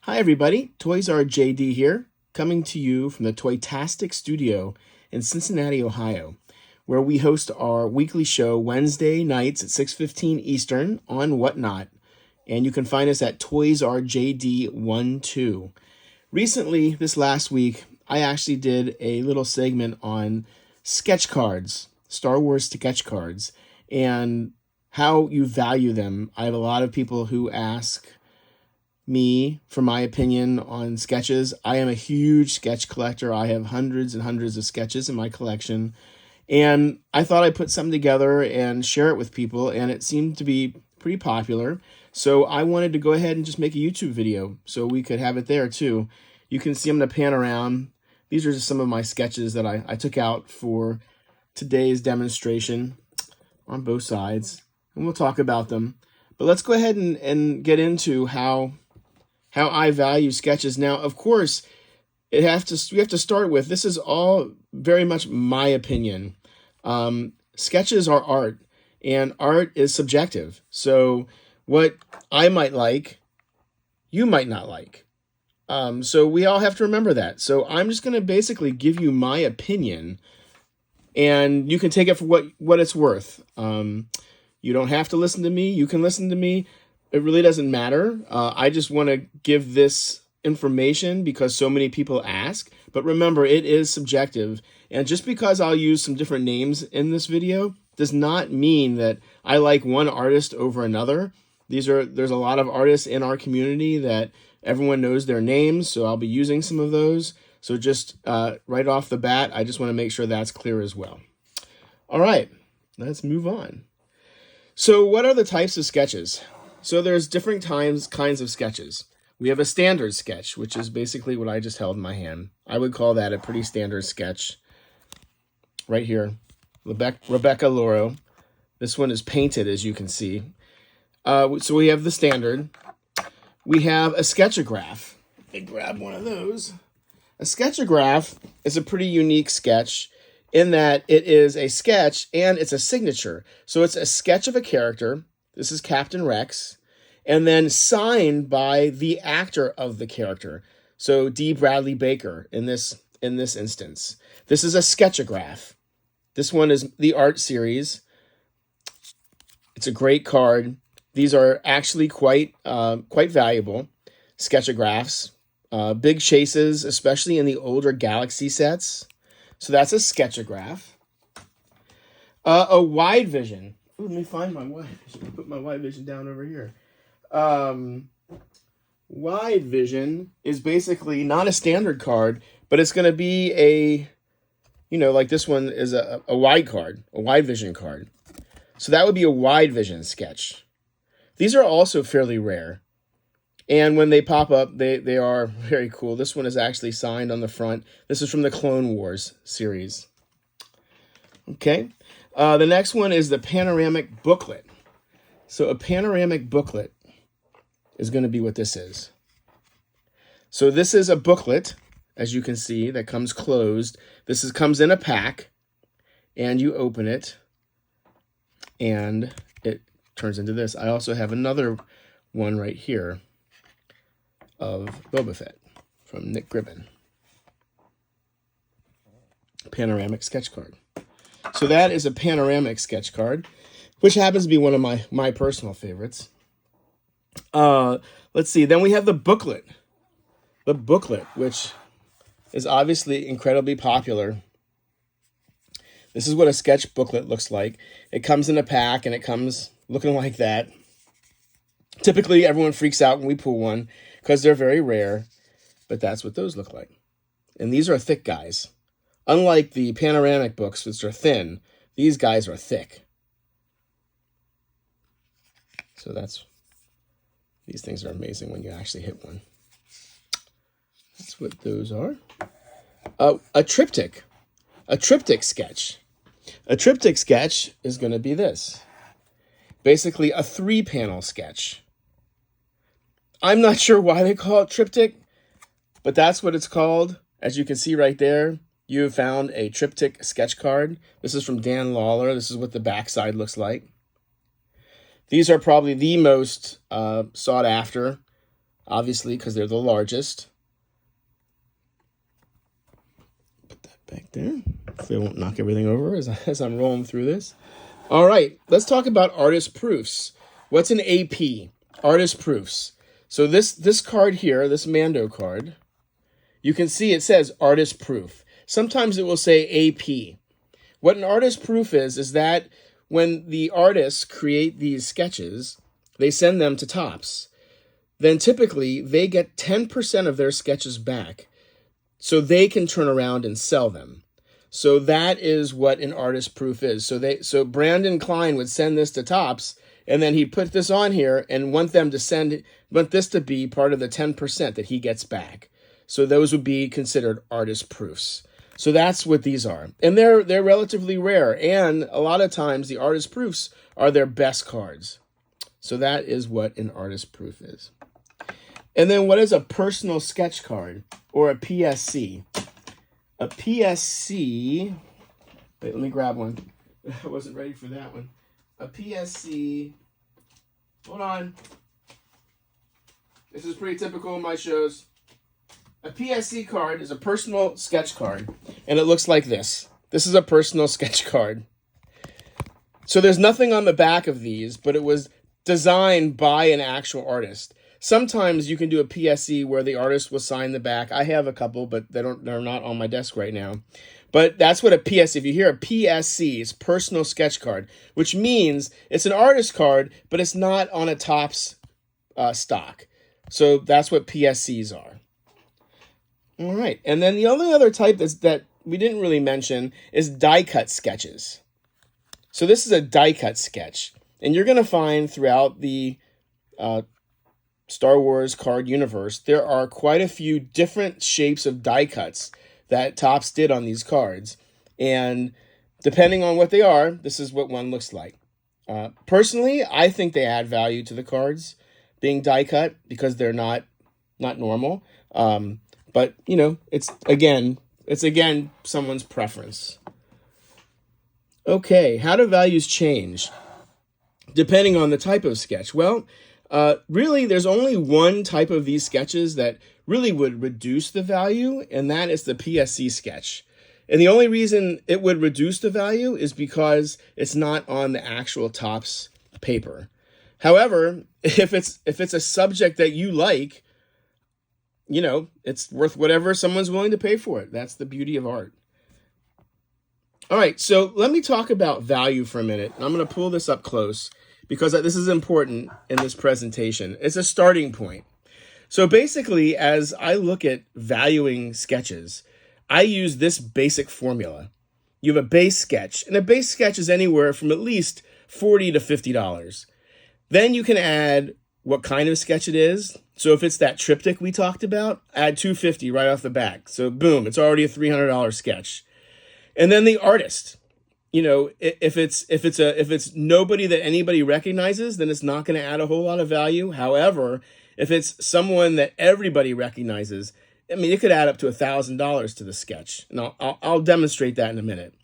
Hi everybody, Toys R JD here, coming to you from the Toytastic Studio in Cincinnati, Ohio, where we host our weekly show Wednesday nights at 6:15 Eastern on Whatnot, and you can find us at Toys R JD 12. Recently, this last week, I actually did a little segment on sketch cards, Star Wars sketch cards, and how you value them. I have a lot of people who ask me for my opinion on sketches. I am a huge sketch collector. I have hundreds and hundreds of sketches in my collection. And I thought I'd put something together and share it with people, and it seemed to be pretty popular. So I wanted to go ahead and just make a YouTube video so we could have it there too. You can see I'm going to pan around. These are just some of my sketches that I took out for today's demonstration on both sides, and we'll talk about them. But let's go ahead and get into how I value sketches. Now, of course, we have to start with, this is all very much my opinion. Sketches are art, and art is subjective. So what I might like, you might not like. So we all have to remember that. So I'm just going to basically give you my opinion, and you can take it for what it's worth. You don't have to listen to me. You can listen to me. It really doesn't matter. I just want to give this information because so many people ask. But remember, it is subjective. And just because I'll use some different names in this video does not mean that I like one artist over another. There's a lot of artists in our community that everyone knows their names, so I'll be using some of those. So just right off the bat, I just want to make sure that's clear as well. All right, let's move on. So what are the types of sketches? So there's different kinds of sketches. We have a standard sketch, which is basically what I just held in my hand. I would call that a pretty standard sketch. Right here, Rebecca Loro. This one is painted, as you can see. So we have the standard. We have a sketchograph. Let me grab one of those. A sketchograph is a pretty unique sketch in that it is a sketch and it's a signature. So it's a sketch of a character. This is Captain Rex. And then signed by the actor of the character. So D. Bradley Baker in this instance. This is a sketchograph. This one is the art series. It's a great card. These are actually quite valuable sketchographs. Big chases, especially in the older Galaxy sets. So that's a sketchograph. A wide vision. Ooh, let me find my wide vision. Put my wide vision down over here. Wide vision is basically not a standard card, but it's going to be like this one is a wide card, a wide vision card. So that would be a wide vision sketch. These are also fairly rare. And when they pop up, they are very cool. This one is actually signed on the front. This is from the Clone Wars series. Okay. The next one is the panoramic booklet. So a panoramic booklet is going to be what this is. So this is a booklet, as you can see, that comes closed. This comes in a pack, and you open it, and it turns into this. I also have another one right here of Boba Fett from Nick Gribbin. Panoramic sketch card. So that is a panoramic sketch card, which happens to be one of my personal favorites. Let's see. Then we have the booklet. The booklet, which is obviously incredibly popular. This is what a sketch booklet looks like. It comes in a pack, and it comes looking like that. Typically, everyone freaks out when we pull one because they're very rare, but that's what those look like. And these are thick guys. Unlike the panoramic books, which are thin, these guys are thick. So these things are amazing when you actually hit one. That's what those are. A triptych sketch. A triptych sketch is going to be this. Basically a 3-panel sketch. I'm not sure why they call it triptych, but that's what it's called. As you can see right there, you have found a triptych sketch card. This is from Dan Lawler. This is what the backside looks like. These are probably the most sought after obviously, because they're the largest. Put that back there. Hopefully I won't knock everything over as I'm rolling through this. All right, let's talk about artist proofs. What's an AP? Artist proofs. So this card here, this Mando card, you can see it says artist proof. Sometimes it will say AP. What an artist proof is that when the artists create these sketches, they send them to Topps. Then typically they get 10% of their sketches back so they can turn around and sell them. So that is what an artist proof is. So Brandon Klein would send this to Topps, and then he'd put this on here and want this to be part of the 10% that he gets back. So those would be considered artist proofs. So that's what these are. And they're relatively rare. And a lot of times the artist proofs are their best cards. So that is what an artist proof is. And then what is a personal sketch card or a PSC? A PSC, wait, let me grab one. I wasn't ready for that one. A PSC, hold on. This is pretty typical of my shows. A PSC card is a personal sketch card, and it looks like this. This is a personal sketch card. So there's nothing on the back of these, but it was designed by an actual artist. Sometimes you can do a PSC where the artist will sign the back. I have a couple, but they're not on my desk right now. But that's what a PSC, if you hear a PSC, it's personal sketch card, which means it's an artist card, but it's not on a Topps stock. So that's what PSCs are. All right. And then the only other type that we didn't really mention is die cut sketches. So this is a die cut sketch. And you're going to find throughout the Star Wars card universe, there are quite a few different shapes of die cuts that Topps did on these cards. And depending on what they are, this is what one looks like. Personally, I think they add value to the cards being die cut because they're not normal. But, you know, it's again someone's preference. Okay, how do values change depending on the type of sketch? Well, really, there's only one type of these sketches that really would reduce the value, and that is the PSC sketch. And the only reason it would reduce the value is because it's not on the actual Topps paper. However, if it's a subject that you like, you know, it's worth whatever someone's willing to pay for it. That's the beauty of art. All right, so let me talk about value for a minute. I'm going to pull this up close because this is important in this presentation. It's a starting point. So basically, as I look at valuing sketches, I use this basic formula. You have a base sketch, and a base sketch is anywhere from at least $40 to $50. Then you can add what kind of sketch it is. So if it's that triptych we talked about, add $250 right off the back. So boom, it's already a $300 sketch. And then the artist, you know, if it's nobody that anybody recognizes, then it's not going to add a whole lot of value. However, if it's someone that everybody recognizes, I mean, it could add up to $1,000 to the sketch. And I'll demonstrate that in a minute.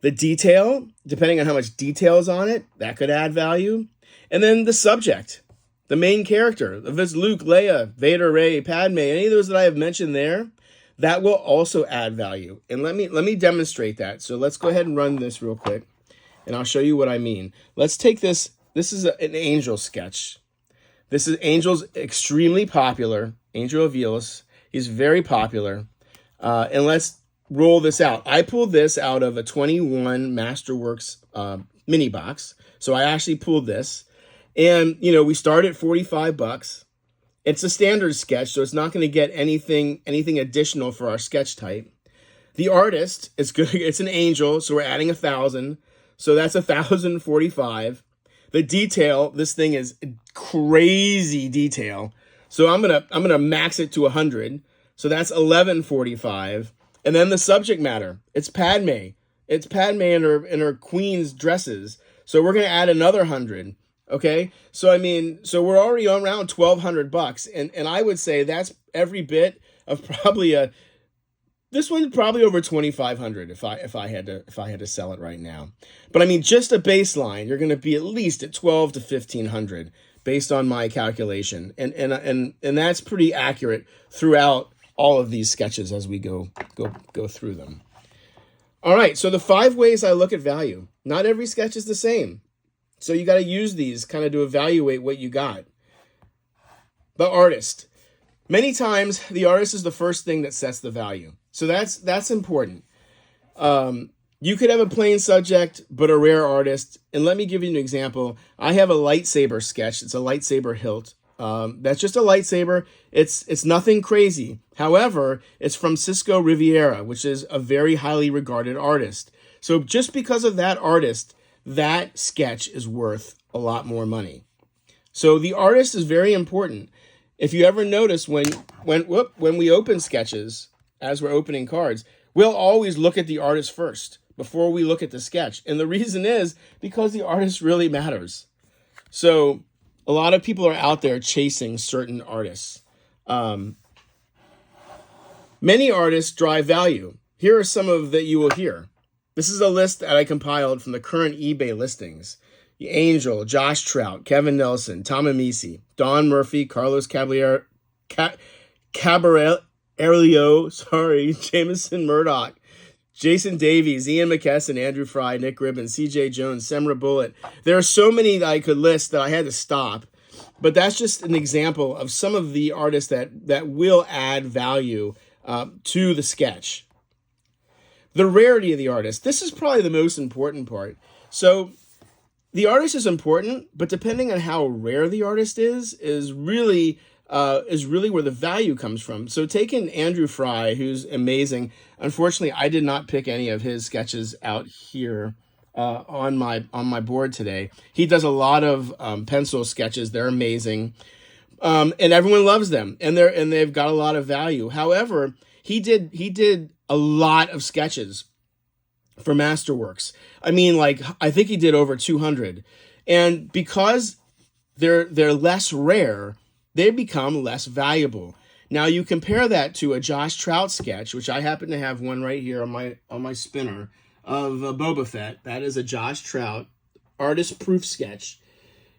The detail, depending on how much detail is on it, that could add value. And then the subject, the main character, if it's Luke, Leia, Vader, Rey, Padme, any of those that I have mentioned there, that will also add value. And let me demonstrate that. So let's go ahead and run this real quick, and I'll show you what I mean. Let's take this. This is an Angel sketch. This is Angel's extremely popular. Angel Avilos. He's very popular. And let's roll this out. I pulled this out of a 21 Masterworks mini box. So I actually pulled this. And, you know, we start at $45. It's a standard sketch, so it's not going to get anything additional for our sketch type. The artist is good. It's an angel, so we're adding 1,000. So that's 1,045. The detail, this thing is crazy detail. So I'm gonna max it to 100. So that's 1,145. And then the subject matter, it's Padme. It's Padme in her queen's dresses. So we're gonna add another 100. Okay, so I mean, so we're already around $1,200, and I would say that's every bit of probably this one's probably over $2,500 if I had to sell it right now. But I mean, just a baseline, you're going to be at least at $1,200 to $1,500 based on my calculation. And that's pretty accurate throughout all of these sketches as we go through them. All right, so the 5 ways I look at value. Not every sketch is the same. So you got to use these kind of to evaluate what you got. The artist. Many times the artist is the first thing that sets the value. So that's important. You could have a plain subject, but a rare artist. And let me give you an example. I have a lightsaber sketch. It's a lightsaber hilt. That's just a lightsaber. It's nothing crazy. However, it's from Cisco Riviera, which is a very highly regarded artist. So just because of that artist, that sketch is worth a lot more money. So the artist is very important. If you ever notice when we open sketches, as we're opening cards, we'll always look at the artist first before we look at the sketch. And the reason is because the artist really matters. So a lot of people are out there chasing certain artists. Many artists drive value. Here are some of that you will hear. This is a list that I compiled from the current eBay listings. Angel, Josh Trout, Kevin Nelson, Tom Amici, Don Murphy, Carlos Caballero, Jameson Murdoch, Jason Davies, Ian McKesson, Andrew Fry, Nick Ribbon, CJ Jones, Semra Bullet. There are so many that I could list that I had to stop. But that's just an example of some of the artists that will add value to the sketch. The rarity of the artist. This is probably the most important part. So the artist is important, but depending on how rare the artist is really where the value comes from. So taking Andrew Fry, who's amazing. Unfortunately, I did not pick any of his sketches out here on my board today. He does a lot of pencil sketches. They're amazing, and everyone loves them, and they've got a lot of value. However, he did a lot of sketches for Masterworks. I mean, I think he did over 200, and because they're less rare, they become less valuable. Now you compare that to a Josh Trout sketch, which I happen to have one right here on my spinner of Boba Fett. That is a Josh Trout artist proof sketch.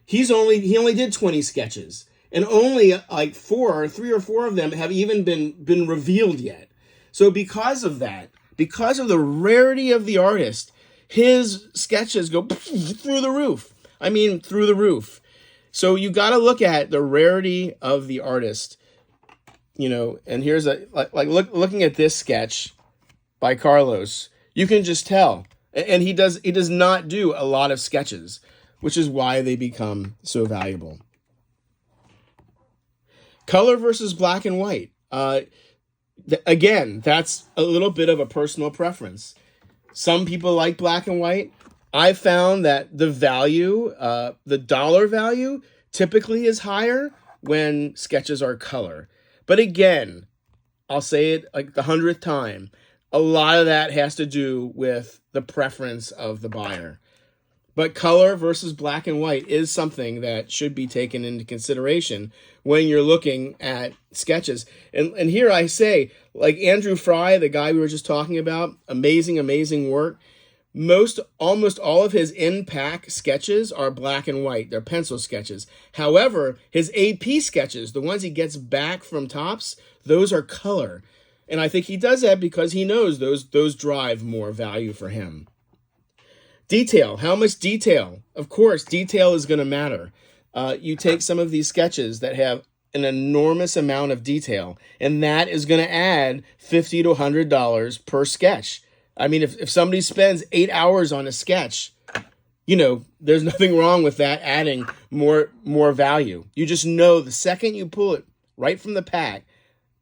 He only did 20 sketches, and only like 3 or 4 of them have even been revealed yet. So because of that, because of the rarity of the artist, his sketches go through the roof. I mean, through the roof. So you got to look at the rarity of the artist, and here's looking at this sketch by Carlos, you can just tell. And he does not do a lot of sketches, which is why they become so valuable. Color versus black and white. Again, that's a little bit of a personal preference. Some people like black and white. I found that the value, the dollar value, typically is higher when sketches are color. But again, I'll say it like the 100th time, a lot of that has to do with the preference of the buyer. But color versus black and white is something that should be taken into consideration when you're looking at sketches. And here I say, like Andrew Fry, the guy we were just talking about, amazing work. Almost all of his in-pack sketches are black and white. They're pencil sketches. However, his AP sketches, the ones he gets back from Topps, those are color. And I think he does that because he knows those drive more value for him. Detail. How much detail? Of course, detail is going to matter. You take some of these sketches that have an enormous amount of detail, and that is going to add $50 to $100 per sketch. I mean, if somebody spends 8 hours on a sketch, there's nothing wrong with that adding more value. You just know the second you pull it right from the pack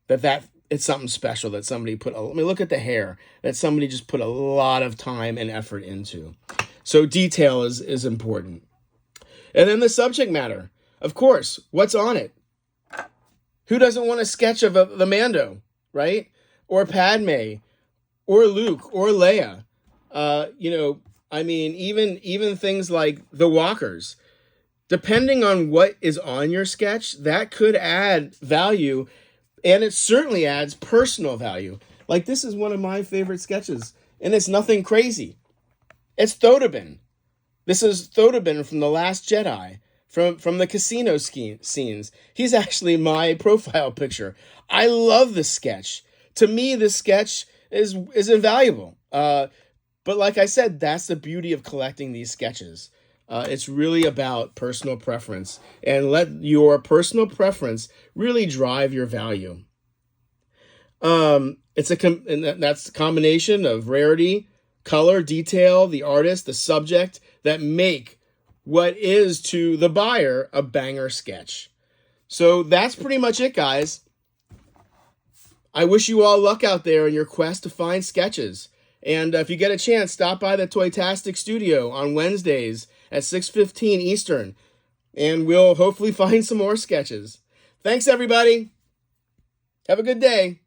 that it's something special that somebody look at the hair, that somebody just put a lot of time and effort into. So detail is important. And then the subject matter. Of course, what's on it? Who doesn't want a sketch of the Mando, right? Or Padme, or Luke, or Leia? Even things like the walkers. Depending on what is on your sketch, that could add value. And it certainly adds personal value. Like this is one of my favorite sketches. And it's nothing crazy. It's Thotobin. This is Thotobin from The Last Jedi from the casino scenes. He's actually my profile picture. I love this sketch. To me, this sketch is invaluable. But like I said, that's the beauty of collecting these sketches. It's really about personal preference, and let your personal preference really drive your value. It's that's a combination of rarity, color, detail, the artist, the subject that make what is to the buyer a banger sketch. So that's pretty much it, guys. I wish you all luck out there in your quest to find sketches. And if you get a chance, stop by the Toytastic Studio on Wednesdays at 6:15 Eastern, and we'll hopefully find some more sketches. Thanks, everybody. Have a good day.